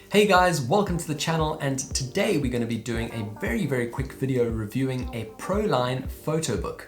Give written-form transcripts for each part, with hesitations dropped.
Hey guys, welcome to the channel, and today we're going to be doing a very quick video reviewing a Pro Line Photobook.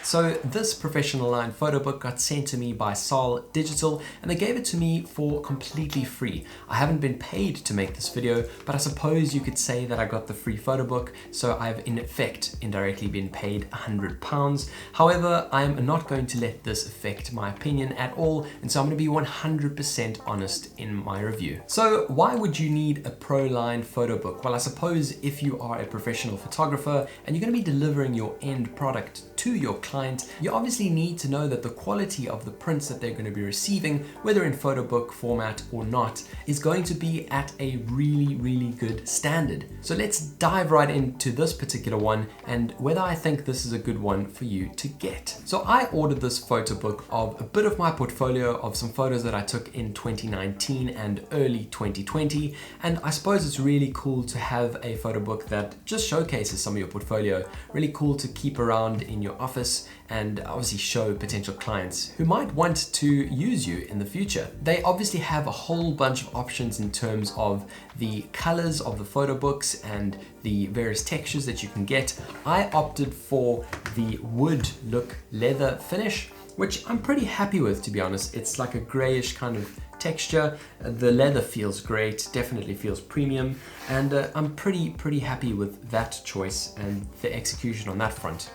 So this professional line photo book got sent to me by Saal Digital, and they gave it to me for completely free. I haven't been paid to make this video, but I suppose you could say that I got the free photo book, so I've in effect indirectly been paid £100. However, I'm not going to let this affect my opinion at all, and so I'm going to be 100% honest in my review. So why would you need a Pro Line photo book? Well, I suppose if you are a professional photographer and you're going to be delivering your end product to your client, you obviously need to know that the quality of the prints that they're going to be receiving, whether in photo book format or not, is going to be at a really good standard. So let's dive right into this particular one and whether I think this is a good one for you to get. So I ordered this photo book of a bit of my portfolio of some photos that I took in 2019 and early 2020, and I suppose it's really cool to have a photo book that just showcases some of your portfolio. Really cool to keep around in your office and obviously show potential clients who might want to use you in the future. They obviously have a whole bunch of options in terms of the colors of the photo books and the various textures that you can get. I opted for the wood look leather finish, which I'm pretty happy with, to be honest. It's like a grayish kind of texture. The leather feels great, definitely feels premium, and I'm pretty happy with that choice and the execution on that front.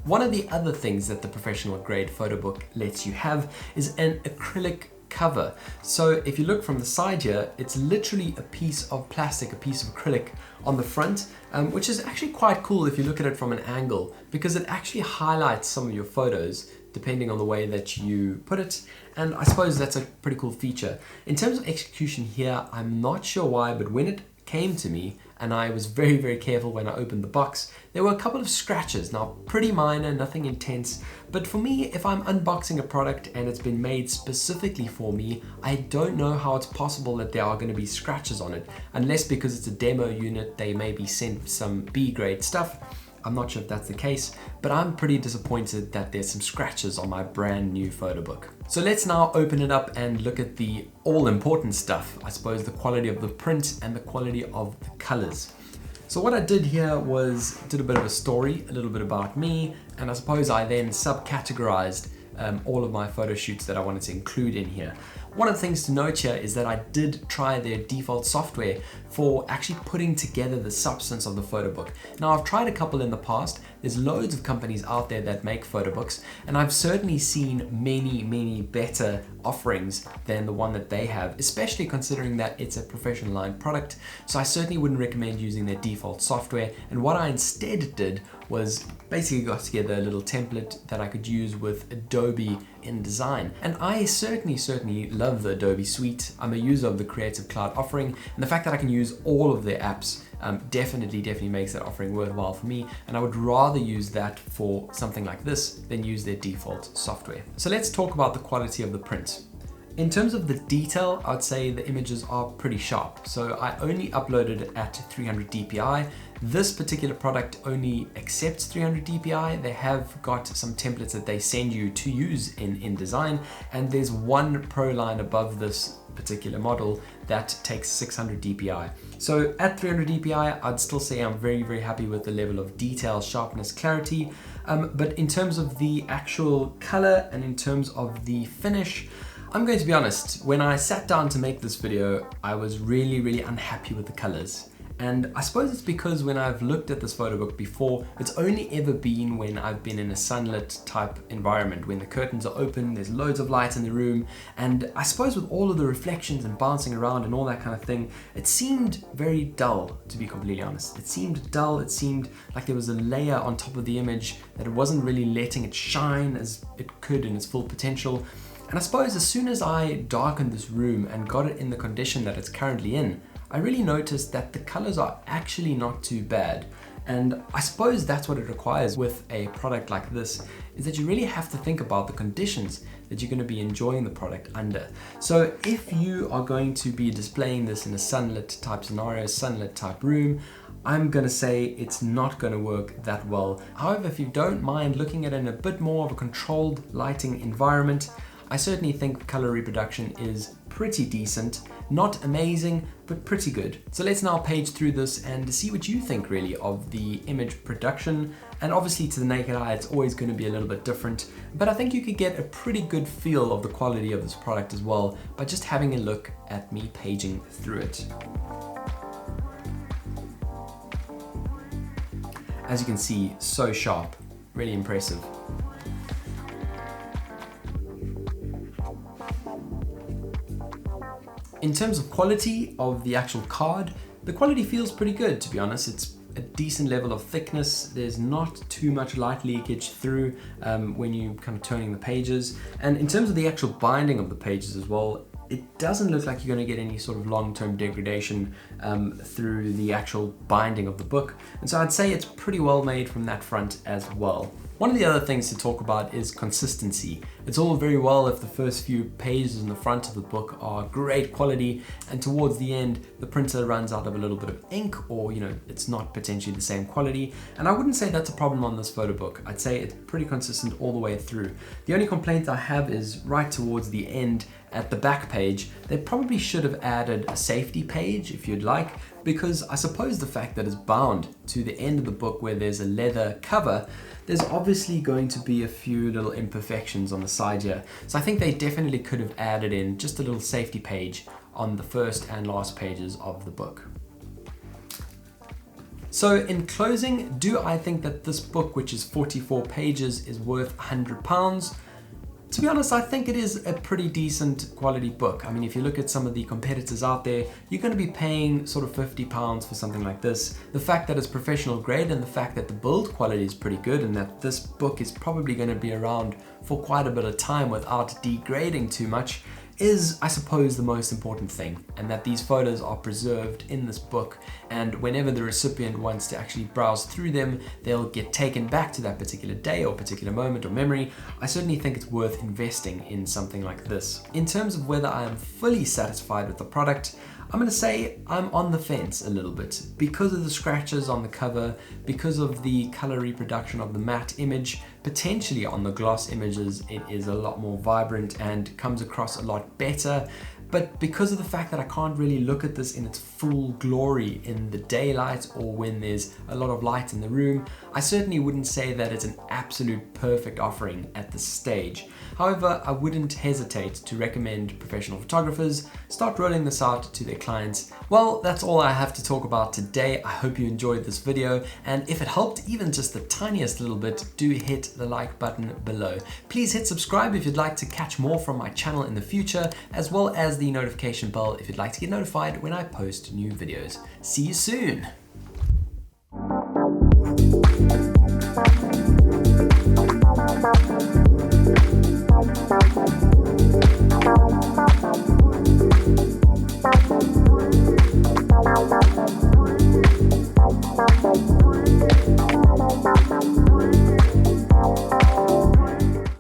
One of the other things that the professional grade photo book lets you have is an acrylic cover. So if you look from the side here, it's literally a piece of plastic, a piece of acrylic on the front, which is actually quite cool if you look at it from an angle, because it actually highlights some of your photos depending on the way that you put it, and I suppose that's a pretty cool feature. In terms of execution here, I'm not sure why, but when it came to me, and I was very careful when I opened the box, there were a couple of scratches. Now, pretty minor, nothing intense, but for me, if I'm unboxing a product and it's been made specifically for me, I don't know how it's possible that there are going to be scratches on it, unless because it's a demo unit, they maybe sent some B-grade stuff. I'm not sure if that's the case, but I'm pretty disappointed that there's some scratches on my brand new photo book. So let's now open it up and look at the all-important stuff, I suppose, the quality of the print and the quality of the colors. So what I did here was did a bit of a story, a little bit about me, and I suppose I then subcategorized all of my photo shoots that I wanted to include in here. One of the things to note here is that I did try their default software for actually putting together the substance of the photo book. Now, I've tried a couple in the past. There's loads of companies out there that make photo books, and I've certainly seen many better offerings than the one that they have, especially considering that it's a professional line product. So I certainly wouldn't recommend using their default software, and what I instead did was basically got together a little template that I could use with Adobe InDesign. And I certainly love the Adobe suite. I'm a user of the Creative Cloud offering, and the fact that I can use all of their apps definitely makes that offering worthwhile for me, and I would rather use that for something like this than use their default software. So let's talk about the quality of the print. In terms of the detail, I'd say the images are pretty sharp. So I only uploaded at 300 dpi. This particular product only accepts 300 dpi. They have got some templates that they send you to use in InDesign, and there's one Pro Line above this particular model that takes 600 dpi. So at 300 dpi, I'd still say I'm very happy with the level of detail, sharpness, clarity. But in terms of the actual color and in terms of the finish, I'm going to be honest, when I sat down to make this video, I was really unhappy with the colors. And I suppose it's because when I've looked at this photo book before, it's only ever been when I've been in a sunlit type environment, when the curtains are open, there's loads of light in the room, and I suppose with all of the reflections and bouncing around and all that kind of thing, it seemed very dull, to be completely honest. It seemed dull, it seemed like there was a layer on top of the image, that it wasn't really letting it shine as it could in its full potential. And I suppose as soon as I darkened this room and got it in the condition that it's currently in, I really noticed that the colors are actually not too bad. And I suppose that's what it requires with a product like this, is that you really have to think about the conditions that you're going to be enjoying the product under. So if you are going to be displaying this in a sunlit type scenario, sunlit type room, I'm gonna say it's not gonna work that well. However, if you don't mind looking at it in a bit more of a controlled lighting environment, I certainly think color reproduction is pretty decent. Not amazing, but pretty good. So let's now page through this and see what you think really of the image production. And obviously to the naked eye, it's always going to be a little bit different, but I think you could get a pretty good feel of the quality of this product as well by just having a look at me paging through it. As you can see, so sharp, really impressive. In terms of quality of the actual card, the quality feels pretty good, to be honest. It's a decent level of thickness. There's not too much light leakage through when you're kind of turning the pages. And in terms of the actual binding of the pages as well, it doesn't look like you're going to get any sort of long-term degradation through the actual binding of the book. And so I'd say it's pretty well made from that front as well. One of the other things to talk about is consistency. It's all very well if the first few pages in the front of the book are great quality and towards the end the printer runs out of a little bit of ink, or it's not potentially the same quality. And I wouldn't say that's a problem on this photo book. I'd say it's pretty consistent all the way through. The only complaint I have is right towards the end at the back page. They probably should have added a safety page if you'd like, because I suppose the fact that it's bound to the end of the book where there's a leather cover, there's obviously going to be a few little imperfections on the side here. So I think they definitely could have added in just a little safety page on the first and last pages of the book. So in closing, do I think that this book, which is 44 pages, is worth £100? To be honest, I think it is a pretty decent quality book. I mean, if you look at some of the competitors out there, you're going to be paying sort of £50 for something like this. The fact that it's professional grade and the fact that the build quality is pretty good and that this book is probably going to be around for quite a bit of time without degrading too much is, I suppose, the most important thing, and that these photos are preserved in this book, and whenever the recipient wants to actually browse through them, they'll get taken back to that particular day or particular moment or memory. I certainly think it's worth investing in something like this. In terms of whether I am fully satisfied with the product, I'm going to say I'm on the fence a little bit because of the scratches on the cover, because of the color reproduction of the matte image. Potentially on the gloss images it is a lot more vibrant and comes across a lot better, but because of the fact that I can't really look at this in its full glory in the daylight or when there's a lot of light in the room, I certainly wouldn't say that it's an absolute perfect offering at this stage. However, I wouldn't hesitate to recommend professional photographers start rolling this out to their clients. Well, that's all I have to talk about today. I hope you enjoyed this video, and if it helped even just the tiniest little bit, do hit the like button below. Please hit subscribe if you'd like to catch more from my channel in the future, as well as the notification bell if you'd like to get notified when I post new videos. See you soon!